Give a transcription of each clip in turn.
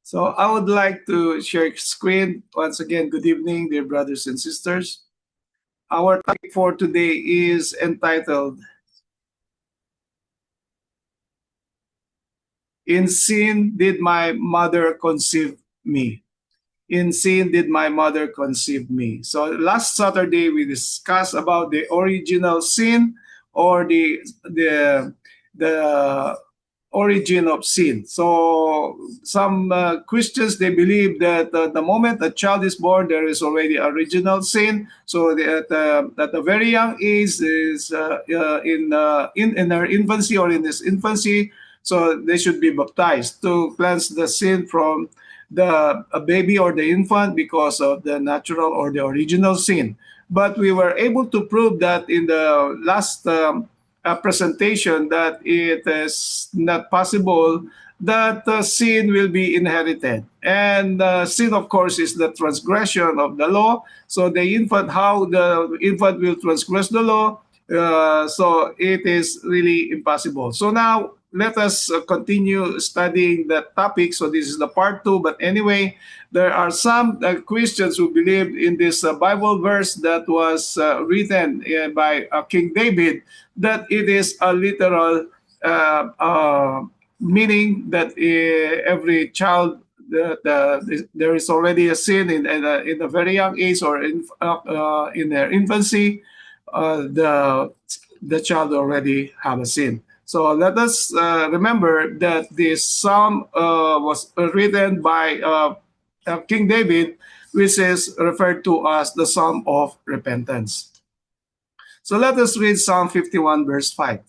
So I would like to share screen. Once again, good evening, dear brothers and sisters. Our topic for today is entitled In Sin Did My Mother Conceive Me? In sin did my mother conceive me. So last Saturday we discussed about the original sin or the origin of sin. So some Christians, they believe that the moment a child is born, there is already original sin. So at a very young age is in their infancy or in this infancy, so they should be baptized to cleanse the sin from the a baby or the infant because of the natural or the original sin. But we were able to prove that in the last presentation that it is not possible that sin will be inherited. And sin, of course, is the transgression of the law. So the infant, how the infant will transgress the law, so it is really impossible. So now let us continue studying that topic. So this is the part two. But anyway, there are some Christians who believe in this Bible verse that was written by King David, that it is a literal meaning that every child there is already a sin in a very young age or in their infancy, the child already have a sin. So let us remember that this psalm was written by King David, which is referred to as the Psalm of Repentance. So let us read Psalm 51, verse 5.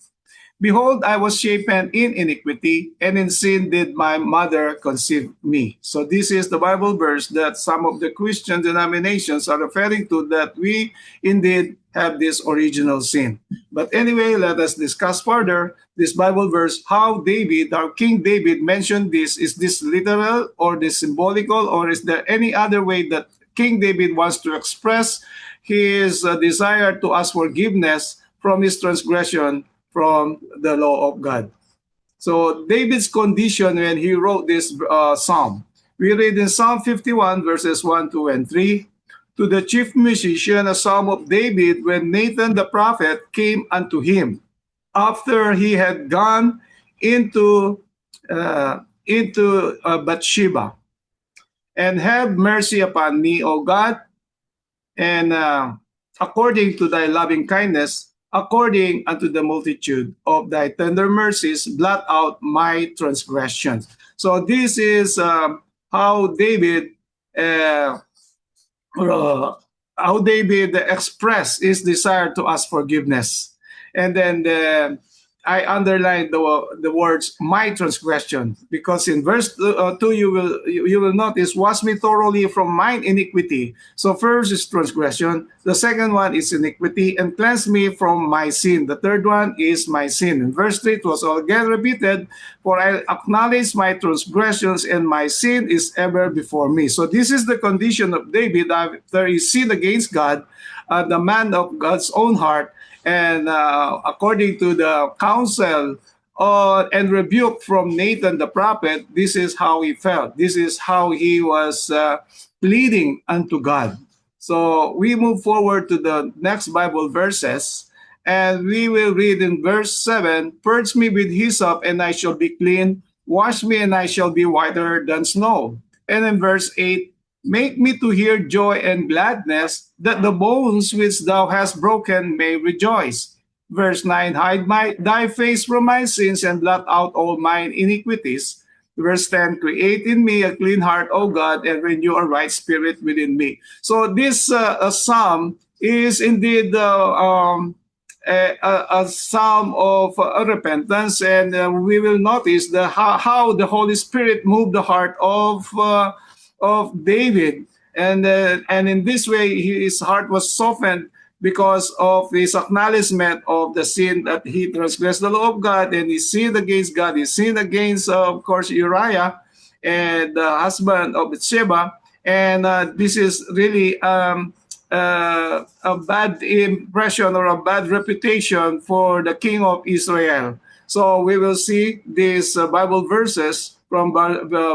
Behold, I was shapen in iniquity, and in sin did my mother conceive me. So this is the Bible verse that some of the Christian denominations are referring to, that we indeed have this original sin. But anyway, let us discuss further this Bible verse, how David, our King David, mentioned this. Is this literal or this symbolical, or is there any other way that King David wants to express his desire to ask forgiveness from his transgression from the law of God? So David's condition when he wrote this psalm, we read in Psalm 51 verses 1, 2, and 3. To the chief musician, a psalm of David, when Nathan the prophet came unto him, after he had gone into Bathsheba, and have mercy upon me, O God, and according to thy loving kindness, according unto the multitude of thy tender mercies, blot out my transgressions. So this is how David expressed his desire to ask forgiveness. And then I underlined the words "my transgression," because in verse 2 you will notice, "Wash me thoroughly from mine iniquity." So first is transgression, the second one is iniquity, and cleanse me from my sin. The third one is my sin. In verse 3 it was again repeated, "For I acknowledge my transgressions, and my sin is ever before me." So this is the condition of David after he sinned against God, the man of God's own heart. And according to the counsel and rebuke from Nathan the prophet, this is how he felt. This is how he was pleading unto God. So we move forward to the next Bible verses, and we will read in verse 7, "Purge me with hyssop, and I shall be clean. Wash me, and I shall be whiter than snow." And in verse 8, "Make me to hear joy and gladness, that the bones which thou hast broken may rejoice." Verse 9, "Hide thy face from my sins, and blot out all mine iniquities." Verse 10, "Create in me a clean heart, O God, and renew a right spirit within me." So this psalm is indeed a psalm of repentance, and we will notice how the Holy Spirit moved the heart of David, and in this way his heart was softened because of his acknowledgement of the sin that he transgressed the law of God, and he sinned against God. He sinned against, of course, Uriah, and the husband of Bathsheba, and this is really a bad impression or a bad reputation for the king of Israel. So we will see these Bible verses from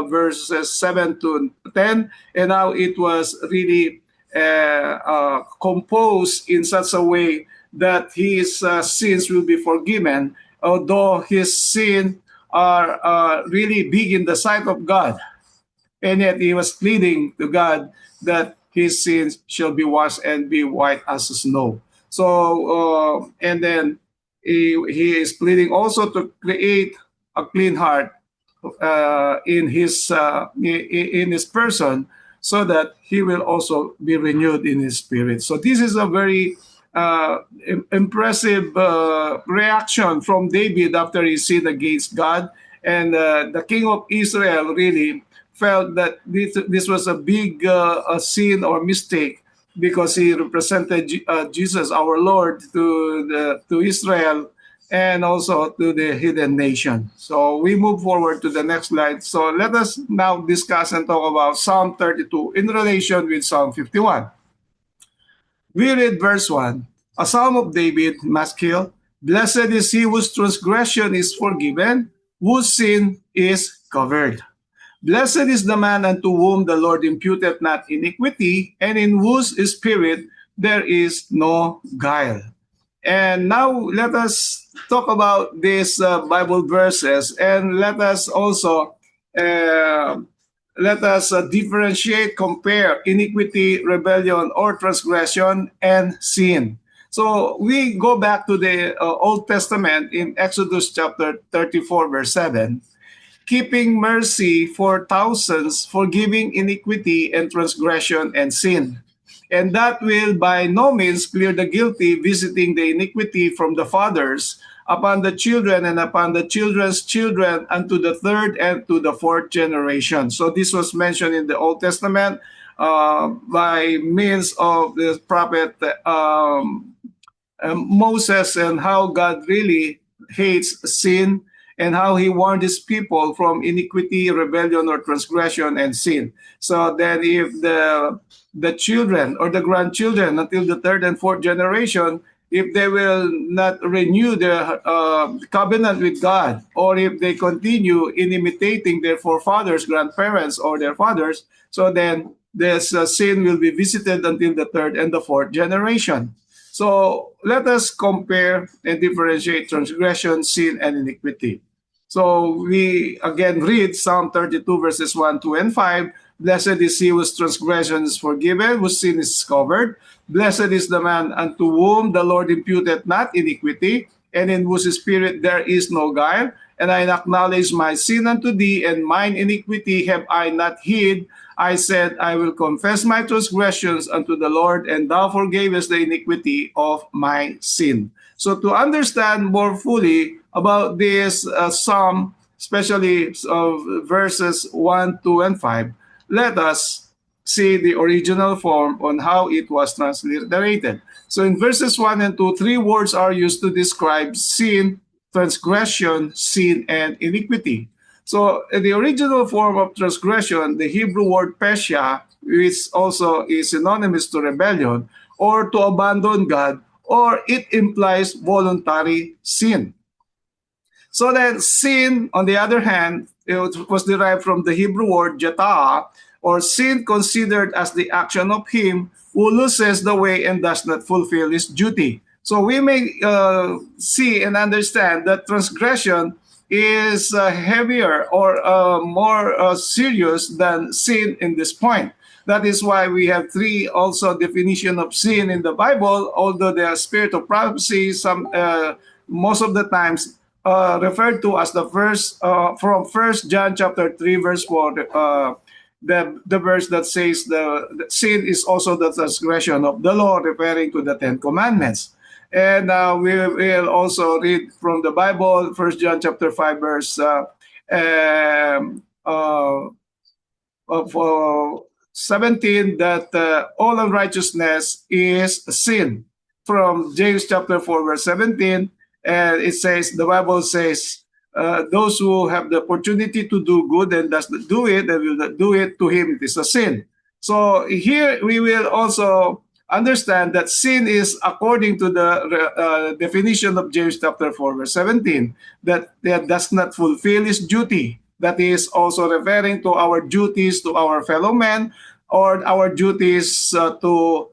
verses 7 to 10, and how it was really composed in such a way that his sins will be forgiven, although his sins are really big in the sight of God. And yet he was pleading to God that his sins shall be washed and be white as snow. So, and then he is pleading also to create a clean heart in his person, so that he will also be renewed in his spirit. So this is a very impressive reaction from David after he sinned against God, and the king of Israel really felt that this was a big a sin or mistake, because he represented Jesus, our Lord, to Israel, and also to the hidden nation. So we move forward to the next slide. So let us now discuss and talk about Psalm 32 in relation with Psalm 51. We read verse 1, a psalm of David, Maskil. Blessed is he whose transgression is forgiven, whose sin is covered. Blessed is the man unto whom the Lord imputeth not iniquity, and in whose spirit there is no guile. And now let us talk about these Bible verses, and let us also uh, differentiate, compare iniquity, rebellion, or transgression, and sin. So we go back to the Old Testament in Exodus chapter 34, verse 7. Keeping mercy for thousands, forgiving iniquity and transgression and sin. And that will by no means clear the guilty, visiting the iniquity from the fathers upon the children and upon the children's children unto the third and to the fourth generation. So this was mentioned in the Old Testament by means of the prophet Moses, and how God really hates sin, and how he warned his people from iniquity, rebellion, or transgression and sin. So then if the children or the grandchildren until the third and fourth generation, if they will not renew their covenant with God, or if they continue in imitating their forefathers, grandparents, or their fathers, so then this sin will be visited until the third and the fourth generation. So let us compare and differentiate transgression, sin, and iniquity. So we again read Psalm 32 verses 1, 2, and 5. Blessed is he whose transgression is forgiven, whose sin is covered. Blessed is the man unto whom the Lord imputeth not iniquity, and in whose spirit there is no guile. And I acknowledge my sin unto thee, and mine iniquity have I not hid. I said, I will confess my transgressions unto the Lord, and thou forgavest the iniquity of my sin. So to understand more fully about this psalm, especially verses 1, 2, and 5, let us see the original form on how it was transliterated. So in verses 1 and 2, three words are used to describe sin, transgression, sin, and iniquity. So in the original form of transgression, the Hebrew word pesha, which also is synonymous to rebellion, or to abandon God, or it implies voluntary sin. So then sin, on the other hand, it was derived from the Hebrew word jata'ah, or sin considered as the action of him who loses the way and does not fulfill his duty. So we may see and understand that transgression is heavier or more serious than sin in this point. That is why we have three also definition of sin in the Bible, although the spirit of prophecy most of the times referred to as the first from First John chapter 3 verse 4, the verse that says the sin is also the transgression of the law, referring to the Ten Commandments. And we will also read from the Bible, First John chapter 5 verse of 17, that all unrighteousness is sin. From James chapter 4 verse 17, and it says, the Bible says, those who have the opportunity to do good and does not do it, and will not do it, to him it is a sin. So here we will also understand that sin is according to the definition of James chapter 4 verse 17, that does not fulfill his duty. That is also referring to our duties to our fellow men, or our duties to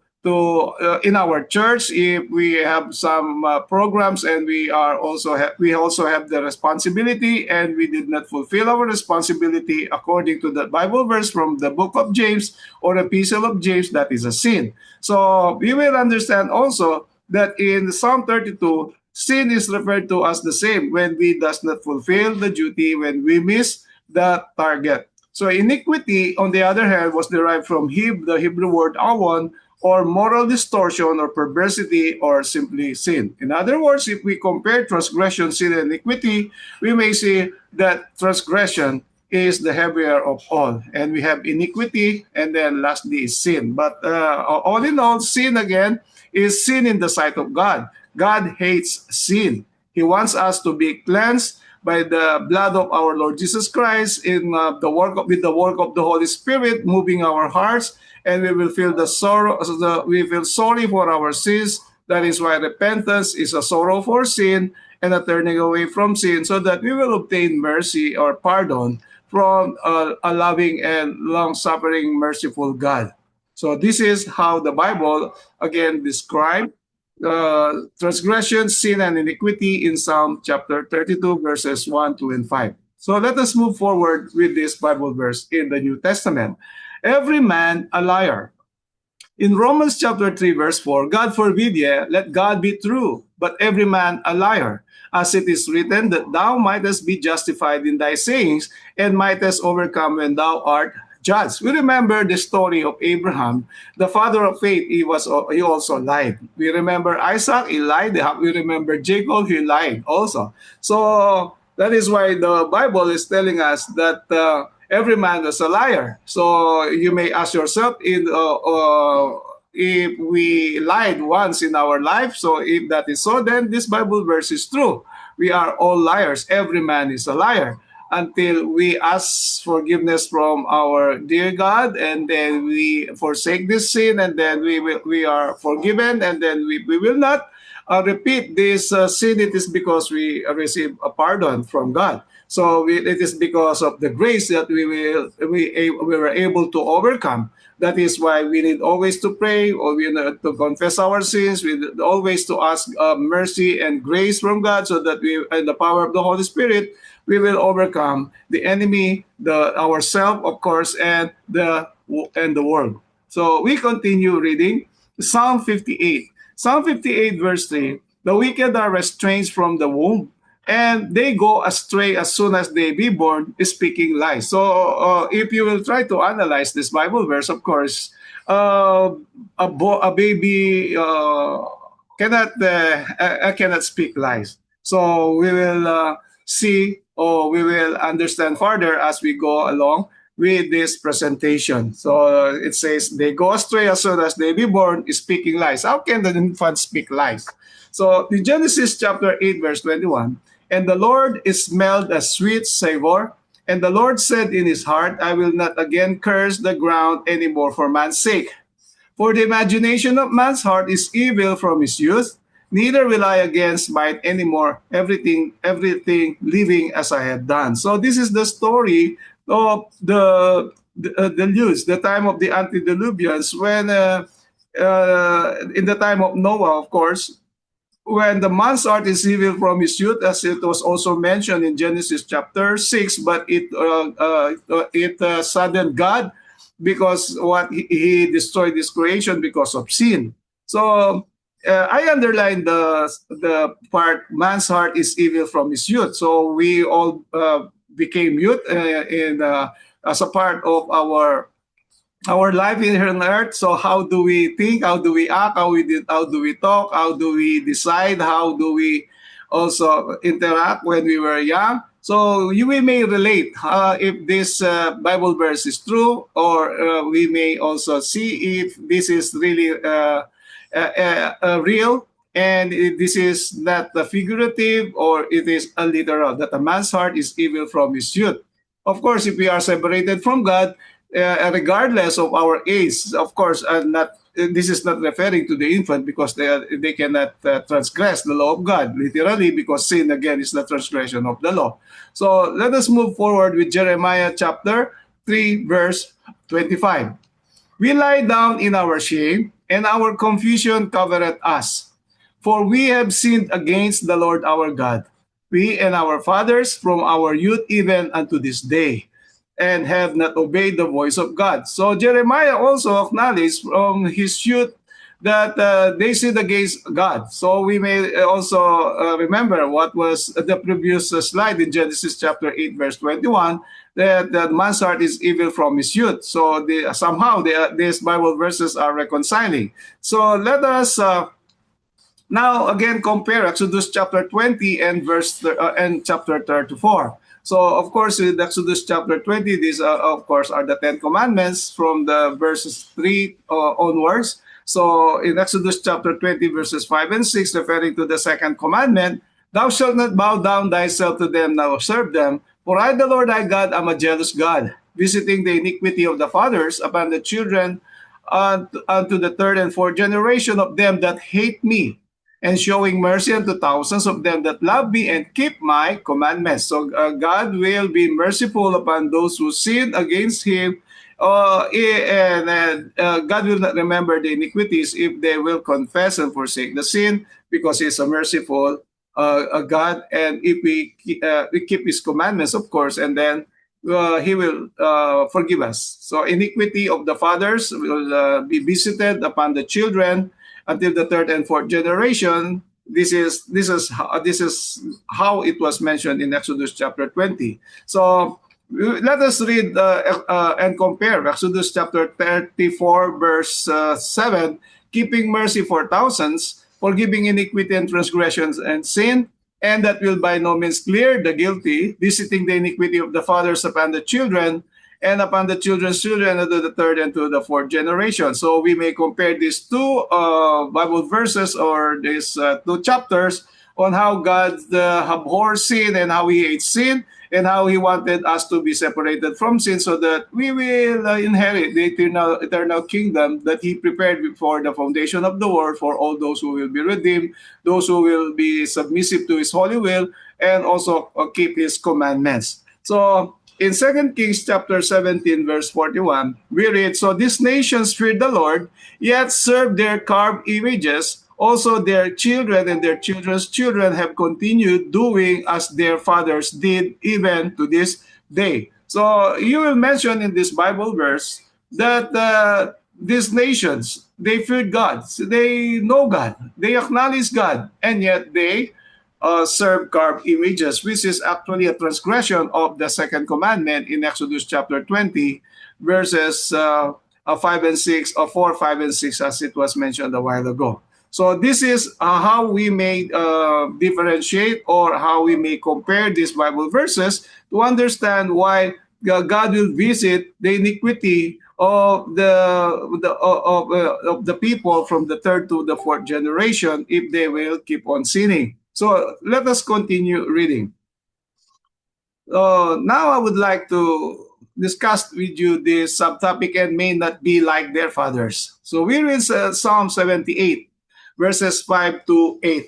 in our church. If we have some programs, and we also have the responsibility, and we did not fulfill our responsibility according to the Bible verse from the book of James or epistle of James, that is a sin. So we will understand also that in Psalm 32, sin is referred to as the same when we does not fulfill the duty, when we miss the target. So iniquity, on the other hand, was derived from the Hebrew word awon, or moral distortion or perversity, or simply sin. In other words, if we compare transgression, sin, and iniquity, we may see that transgression is the heavier of all. And we have iniquity, and then lastly is sin. But all in all, sin again is sin in the sight of God. God hates sin. He wants us to be cleansed by the blood of our Lord Jesus Christ in with the work of the Holy Spirit moving our hearts, and we will feel the sorrow. We feel sorry for our sins. That is why repentance is a sorrow for sin and a turning away from sin, so that we will obtain mercy or pardon from a loving and long-suffering, merciful God. So this is how the Bible again describes transgression, sin, and iniquity in Psalm chapter 32, verses 1, 2, and 5. So let us move forward with this Bible verse in the New Testament. Every man a liar. In Romans chapter 3, verse 4, God forbid, yea, let God be true, but every man a liar. As it is written, that thou mightest be justified in thy sayings, and mightest overcome when thou art judged. We remember the story of Abraham, the father of faith. He also lied. We remember Isaac, he lied. We remember Jacob, he lied also. So that is why the Bible is telling us that every man is a liar. So you may ask yourself, if we lied once in our life, so if that is so, then this Bible verse is true. We are all liars. Every man is a liar, until we ask forgiveness from our dear God, and then we forsake this sin, and then we are forgiven, and then we will not repeat this sin. It is because we receive a pardon from God. So it is because of the grace that we were able to overcome. That is why we need always to pray, or we need to confess our sins. We need always to ask mercy and grace from God, so that we, and the power of the Holy Spirit, we will overcome the enemy, ourself, of course, and the world. So we continue reading Psalm 58. Psalm 58, verse 3, the wicked are estranged from the womb, and they go astray as soon as they be born, speaking lies. So if you will try to analyze this Bible verse, of course, a baby cannot speak lies. So we will see, or we will understand further as we go along with this presentation. So it says, they go astray as soon as they be born, speaking lies. How can the infant speak lies? So in Genesis chapter 8, verse 21, and the Lord smelled a sweet savor, and the Lord said in his heart, I will not again curse the ground anymore for man's sake. For the imagination of man's heart is evil from his youth, neither will I again smite anymore everything living as I had done. So this is the story of the Luz, the time of the antediluvians, when in the time of Noah, of course, when the man's heart is evil from his youth, as it was also mentioned in Genesis chapter 6, but it saddened God, because he destroyed his creation because of sin. So I underline the part, man's heart is evil from his youth. So we all became youth as a part of our life here on earth. So how do we think? How do we act? How do we talk? How do we decide? How do we also interact when we were young? So we may relate if this Bible verse is true, or we may also see if this is really real, and if this is not a figurative, or it is a literal, that a man's heart is evil from his youth. Of course, if we are separated from God, regardless of our age, of course, not this is not referring to the infant because they cannot transgress the law of God, literally, because sin again is the transgression of the law. So let us move forward with Jeremiah chapter 3, verse 25. We lie down in our shame, and our confusion covereth us. For we have sinned against the Lord our God, we and our fathers from our youth even unto this day, and have not obeyed the voice of God. So Jeremiah also acknowledged from his youth that they sinned against God. So we may also remember what was the previous slide in Genesis chapter 8, verse 21, that man's heart is evil from his youth. So somehow these Bible verses are reconciling. So let us now again compare Exodus chapter 20 and and chapter 34. So of course in Exodus chapter 20, these of course are the Ten Commandments from the verses 3 onwards. So in Exodus chapter 20 verses 5 and 6, referring to the second commandment, thou shalt not bow down thyself to them nor serve them, for I the Lord thy God am a jealous God, visiting the iniquity of the fathers upon the children unto the third and fourth generation of them that hate me, and showing mercy unto thousands of them that love me and keep my commandments. So God will be merciful upon those who sin against him, and God will not remember the iniquities if they will confess and forsake the sin, because he is a merciful God. And if we keep his commandments, of course, and then he will forgive us. So iniquity of the fathers will be visited upon the children until the third and fourth generation. This is how it was mentioned in Exodus chapter 20. So let us read and compare Exodus chapter 34, verse 7, keeping mercy for thousands, forgiving iniquity and transgressions and sin, and that will by no means clear the guilty, visiting the iniquity of the fathers upon the children, and upon the children's children to the third and to the fourth generation. So we may compare these two Bible verses, or these two chapters, on how God abhors sin and how he hates sin, and how he wanted us to be separated from sin so that we will inherit the eternal kingdom that he prepared before the foundation of the world for all those who will be redeemed, those who will be submissive to his holy will, and also keep his commandments. So in 2 Kings chapter 17, verse 41, we read, so these nations feared the Lord, yet served their carved images. Also their children and their children's children have continued doing as their fathers did even to this day. So you will mention in this Bible verse that these nations, they feared God. So they know God. They acknowledge God. And yet they serve carved images, which is actually a transgression of the second commandment in Exodus chapter 20, verses 5 and 6, or 4, 5, and 6, as it was mentioned a while ago. So this is how we may differentiate, or how we may compare these Bible verses to understand why God will visit the iniquity of the people from the third to the fourth generation if they will keep on sinning. So let us continue reading. Now I would like to discuss with you this subtopic, and may not be like their fathers. So we read Psalm 78, verses 5 to 8.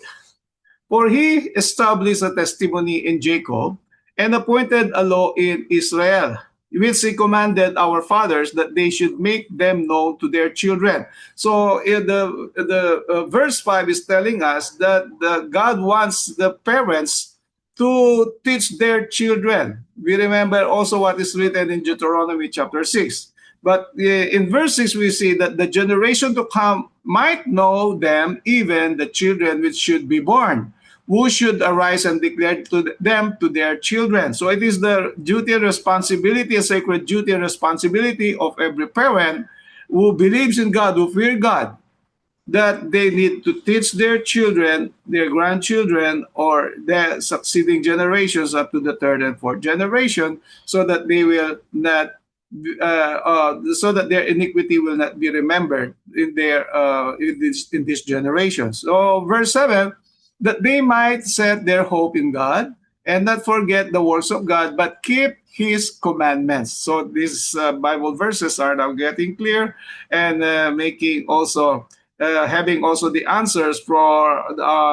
For he established a testimony in Jacob, and appointed a law in Israel, which he commanded our fathers that they should make them known to their children. So the verse 5 is telling us that God wants the parents to teach their children. We remember also what is written in Deuteronomy chapter 6. But in verse 6, we see that the generation to come might know them, even the children which should be born, who should arise and declare to them to their children. So it is the duty and responsibility, a sacred duty and responsibility of every parent who believes in God, who fear God, that they need to teach their children, their grandchildren, or their succeeding generations up to the third and fourth generation, so that they will not, so that their iniquity will not be remembered in this generation. So verse 7, that they might set their hope in God and not forget the works of God, but keep His commandments. So these Bible verses are now getting clear, and making also having also the answers for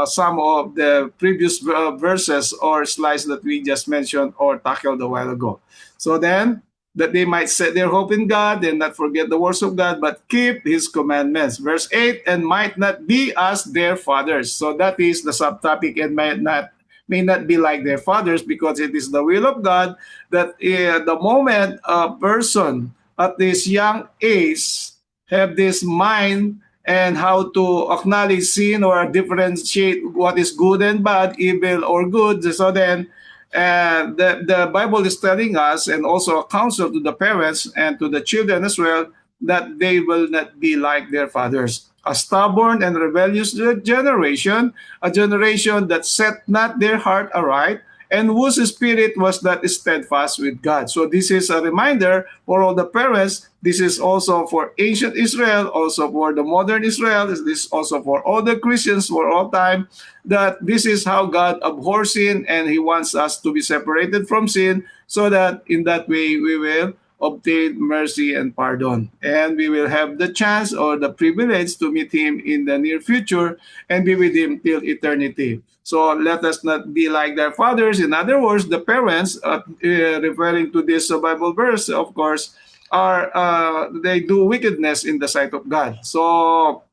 some of the previous verses or slides that we just mentioned or tackled a while ago. So then, that they might set their hope in God and not forget the words of God, but keep His commandments. Verse 8, and might not be as their fathers. So that is the subtopic, and may not be like their fathers, because it is the will of God that the moment a person at this young age have this mind and how to acknowledge sin or differentiate what is good and bad, evil or good. So then the Bible is telling us, and also a counsel to the parents and to the children as well, that they will not be like their fathers. A stubborn and rebellious generation, a generation that set not their heart aright, and whose spirit was not steadfast with God. So this is a reminder for all the parents. This is also for ancient Israel, also for the modern Israel. This is also for all the Christians for all time, that this is how God abhors sin, and He wants us to be separated from sin, so that in that way we will obtain mercy and pardon. And we will have the chance or the privilege to meet Him in the near future and be with Him till eternity. So let us not be like their fathers. In other words, the parents, referring to this Bible verse, of course, are they do wickedness in the sight of God. So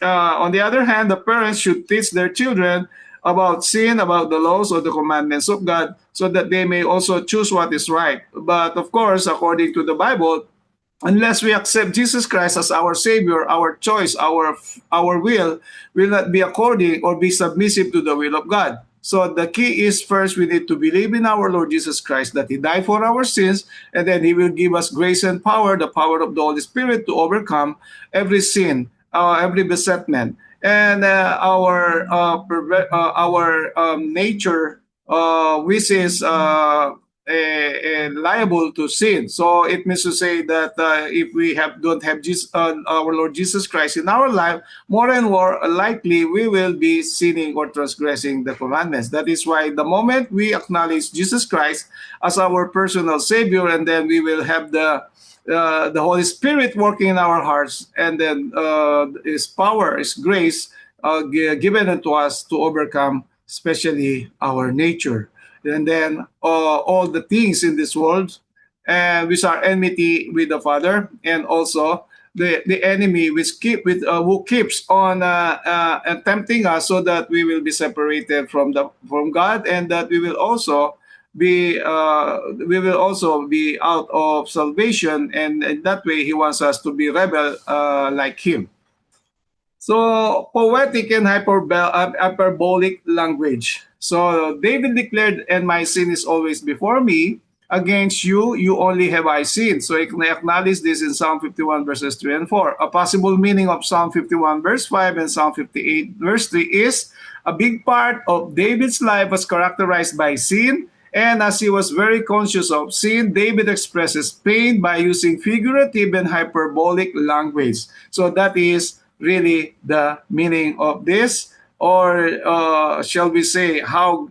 on the other hand, the parents should teach their children about sin, about the laws or the commandments of God, so that they may also choose what is right. But of course, according to the Bible, unless we accept Jesus Christ as our Savior, our choice, our will not be according or be submissive to the will of God. So the key is, first we need to believe in our Lord Jesus Christ, that He died for our sins, and then He will give us grace and power, the power of the Holy Spirit, to overcome every sin, every besetment, and our nature, which is liable to sin. So it means to say that if we don't have our Lord Jesus Christ in our life, more and more likely we will be sinning or transgressing the commandments. That is why the moment we acknowledge Jesus Christ as our personal Savior, and then we will have the Holy Spirit working in our hearts, and then His power, His grace given unto us to overcome, especially our nature. And then all the things in this world, which are enmity with the Father, and also the enemy who keeps on tempting us, so that we will be separated from God, and that we will also be out of salvation, and in that way He wants us to be rebel like Him. So, poetic and hyperbolic language. So, David declared, and my sin is always before me. Against you, you only have I sinned. So, I acknowledge this in Psalm 51 verses 3 and 4. A possible meaning of Psalm 51 verse 5 and Psalm 58 verse 3 is, a big part of David's life was characterized by sin, and as he was very conscious of sin, David expresses pain by using figurative and hyperbolic language. So that is really the meaning of this, or shall we say, how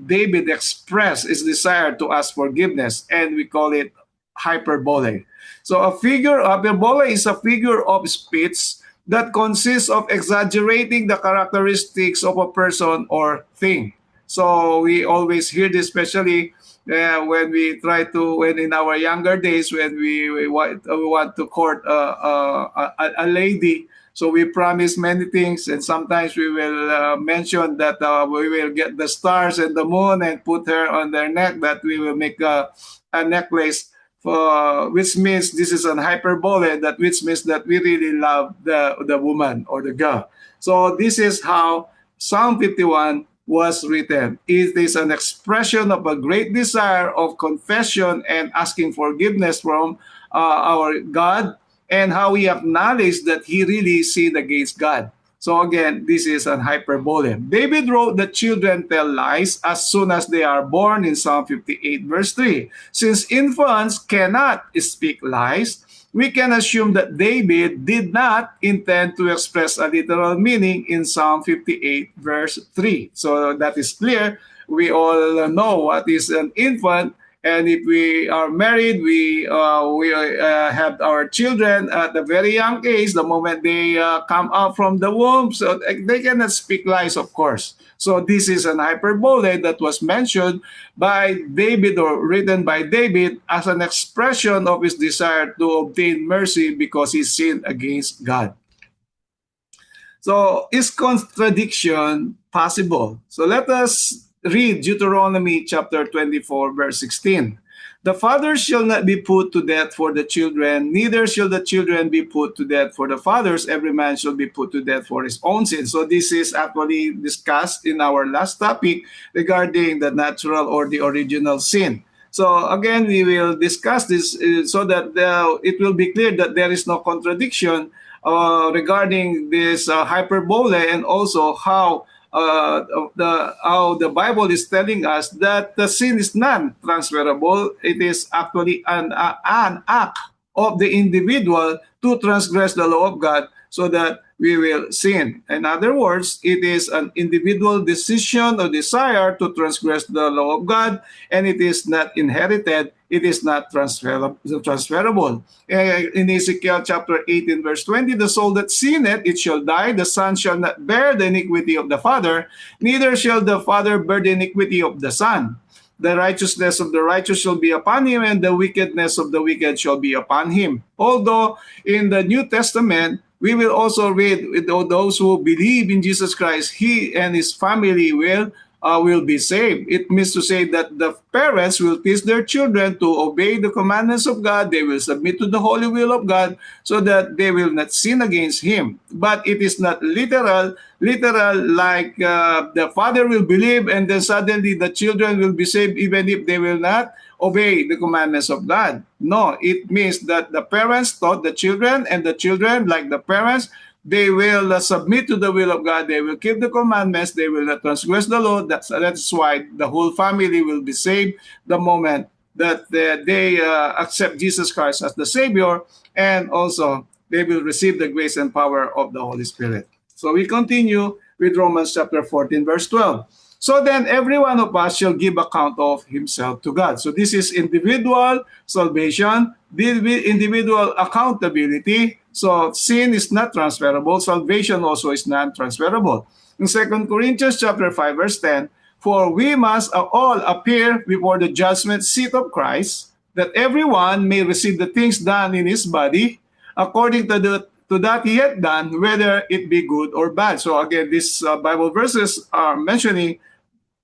David expressed his desire to ask forgiveness, and we call it hyperbole. So hyperbole is a figure of speech that consists of exaggerating the characteristics of a person or thing. So we always hear this, especially when in our younger days, when we want to court a lady. So we promise many things, and sometimes we will mention that we will get the stars and the moon and put her on their neck, that we will make a necklace, which means this is an hyperbole, which means that we really love the woman or the girl. So this is how Psalm 51 was written. It is an expression of a great desire of confession and asking forgiveness from our God, and how we acknowledge that he really sinned against God. So again, this is an hyperbole. David wrote that children tell lies as soon as they are born in Psalm 58 verse 3. Since infants cannot speak lies, we can assume that David did not intend to express a literal meaning in Psalm 58 verse 3. So that is clear. we all know what is an infant. And if we are married, we have our children at a very young age. The moment they come out from the womb, so they cannot speak lies, of course. So this is an hyperbole that was mentioned by David or written by David as an expression of his desire to obtain mercy because he sinned against God. So is contradiction possible? So let us read Deuteronomy chapter 24, verse 16. The fathers shall not be put to death for the children, neither shall the children be put to death for the fathers. Every man shall be put to death for his own sin. So this is actually discussed in our last topic regarding the natural or the original sin. So again, we will discuss this so that it will be clear that there is no contradiction regarding this hyperbole, and also how the Bible is telling us that the sin is non-transferable. It is actually an act of the individual to transgress the law of God so that we will sin. In other words, it is an individual decision or desire to transgress the law of God, and it is not inherited. It is not transferable. In Ezekiel chapter 18, verse 20, the soul that sinneth, it shall die. The son shall not bear the iniquity of the father, neither shall the father bear the iniquity of the son. The righteousness of the righteous shall be upon him, and the wickedness of the wicked shall be upon him. Although in the New Testament, we will also read with those who believe in Jesus Christ, he and his family will be saved. It means to say that the parents will teach their children to obey the commandments of God. They will submit to the holy will of God so that they will not sin against him. But it is not literal like the father will believe and then suddenly the children will be saved even if they will not obey the commandments of God. No, it means that the parents taught the children, and the children, like the parents, they will submit to the will of God. They will keep the commandments. They will not transgress the law. That's why the whole family will be saved the moment that they accept Jesus Christ as the Savior, and also they will receive the grace and power of the Holy Spirit. So we continue with Romans chapter 14, verse 12. So then every one of us shall give account of himself to God. So this is individual salvation, individual accountability. So sin is not transferable. Salvation also is not transferable. In 2 Corinthians chapter 5, verse 10, for we must all appear before the judgment seat of Christ, that everyone may receive the things done in his body, according to that he had done, whether it be good or bad. So again, these Bible verses are mentioning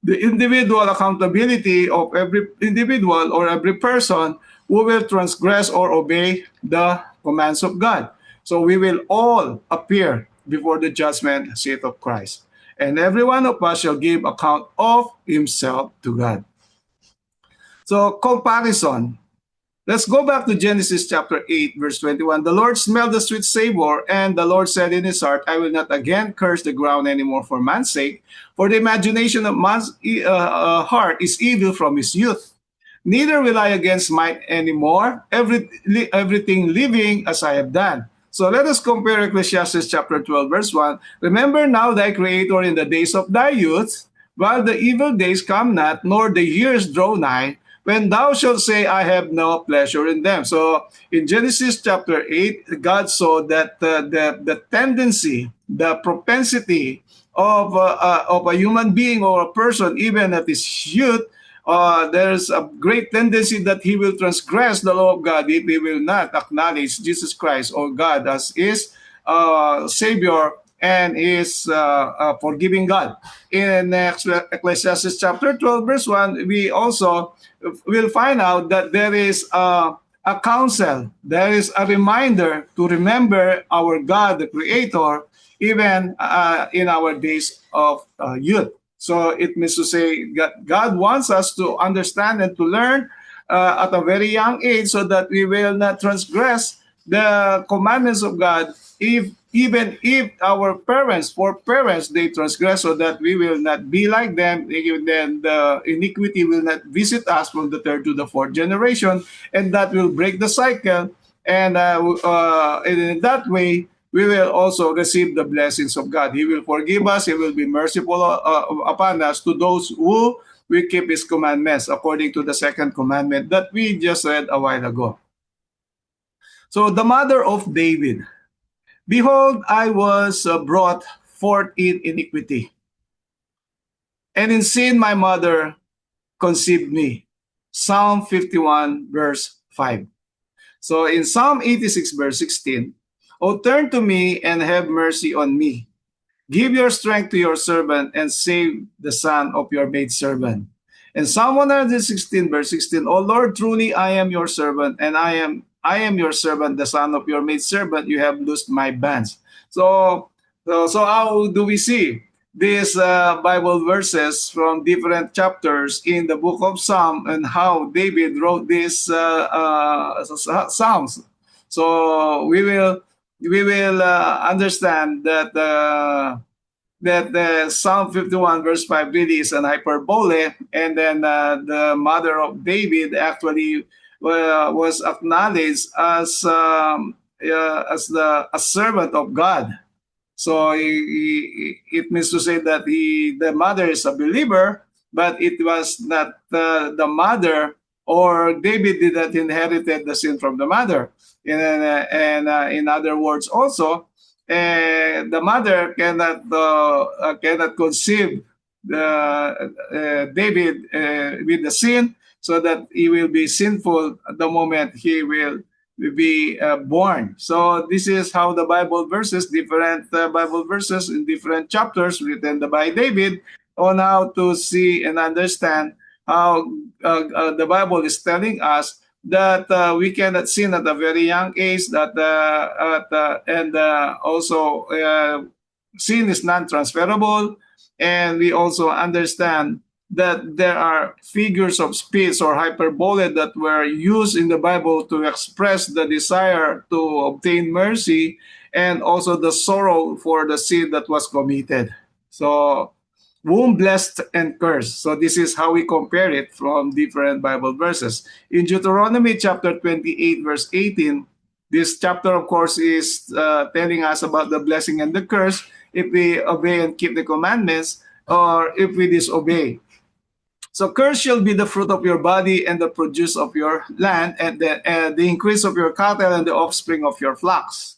the individual accountability of every individual or every person who will transgress or obey the commands of God. So we will all appear before the judgment seat of Christ. And every one of us shall give account of himself to God. So comparison. Let's go back to Genesis chapter 8, verse 21. The Lord smelled the sweet savor, and the Lord said in his heart, I will not again curse the ground anymore for man's sake, for the imagination of man's heart is evil from his youth. Neither will I again smite anymore everything living as I have done. So let us compare Ecclesiastes chapter 12, verse 1. Remember now thy Creator in the days of thy youth, while the evil days come not, nor the years draw nigh, when thou shalt say, I have no pleasure in them. So in Genesis chapter 8, God saw that the tendency, the propensity of a human being or a person, even at his youth, there's a great tendency that he will transgress the law of God if he will not acknowledge Jesus Christ or God as his Savior and his forgiving God. In Ecclesiastes chapter 12, verse 1, we also will find out that there is a counsel, there is a reminder to remember our God, the Creator, even in our days of youth. So it means to say God wants us to understand and to learn at a very young age so that we will not transgress the commandments of God even if our parents, they transgress, so that we will not be like them, then the iniquity will not visit us from the third to the fourth generation, and that will break the cycle. And in that way, we will also receive the blessings of God. He will forgive us. He will be merciful upon us to those who we keep his commandments according to the second commandment that we just read a while ago. So the mother of David, behold, I was brought forth in iniquity, and in sin my mother conceived me. Psalm 51 verse 5. So in Psalm 86 verse 16, O turn to me and have mercy on me. Give your strength to your servant and save the son of your maidservant. And Psalm 116 verse 16, O Lord, truly I am your servant, and I am your servant, the son of your maidservant. You have loosed my bands. So how do we see these Bible verses from different chapters in the book of Psalm and how David wrote these psalms? So we will understand that the Psalm 51 verse 5 really is an hyperbole, and then the mother of David actually was acknowledged as a servant of God. So it means to say that the mother is a believer, but it was not the mother, or David did not inherited the sin from the mother. And in other words, also, the mother cannot conceive David with the sin, so that he will be sinful the moment he will be born. So this is how the Bible verses, different Bible verses in different chapters written by David, on how to see and understand how the Bible is telling us that we cannot sin at a very young age, and also sin is non-transferable, and we also understand that there are figures of speech or hyperbole that were used in the Bible to express the desire to obtain mercy and also the sorrow for the sin that was committed. So, womb blessed and cursed. So this is how we compare it from different Bible verses. In Deuteronomy chapter 28 verse 18, this chapter of course is telling us about the blessing and the curse if we obey and keep the commandments, or if we disobey. So cursed shall be the fruit of your body and the produce of your land, and the increase of your cattle and the offspring of your flocks.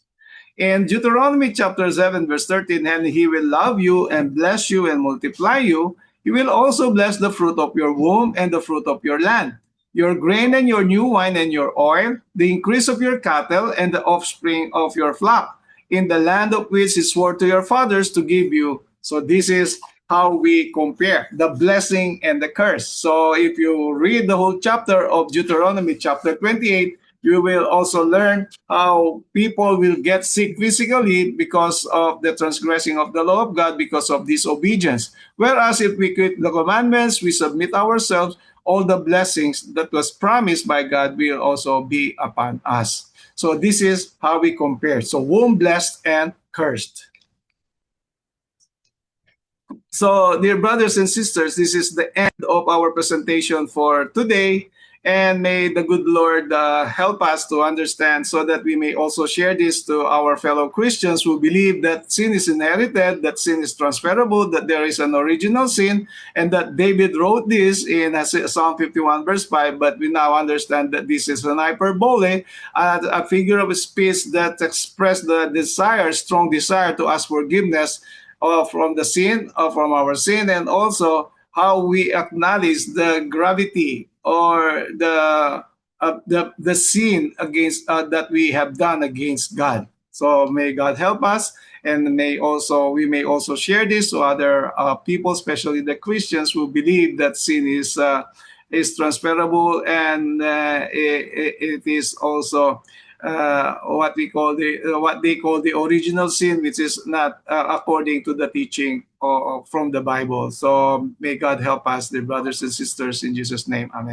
In Deuteronomy chapter 7 verse 13, and he will love you and bless you and multiply you. He will also bless the fruit of your womb and the fruit of your land, your grain and your new wine and your oil, the increase of your cattle and the offspring of your flock, in the land of which he swore to your fathers to give you. So this is how we compare the blessing and the curse. So if you read the whole chapter of Deuteronomy chapter 28, you will also learn how people will get sick physically because of the transgressing of the law of God, because of disobedience. Whereas if we keep the commandments, we submit ourselves, all the blessings that was promised by God will also be upon us. So this is how we compare. So womb blessed and cursed. So, dear brothers and sisters, this is the end of our presentation for today. And may the good Lord help us to understand, so that we may also share this to our fellow Christians who believe that sin is inherited, that sin is transferable, that there is an original sin, and that David wrote this in Psalm 51 verse 5. But we now understand that this is an hyperbole, a figure of speech that expressed the desire, strong desire to ask forgiveness from the sin, from our sin, and also how we acknowledge the gravity or the sin against that we have done against God. So may God help us, and we may also share this to other people, especially the Christians who believe that sin is transferable, and it is also what they call the original sin, which is not according to the teaching from the Bible. So may God help us, dear brothers and sisters, in Jesus' name. Amen.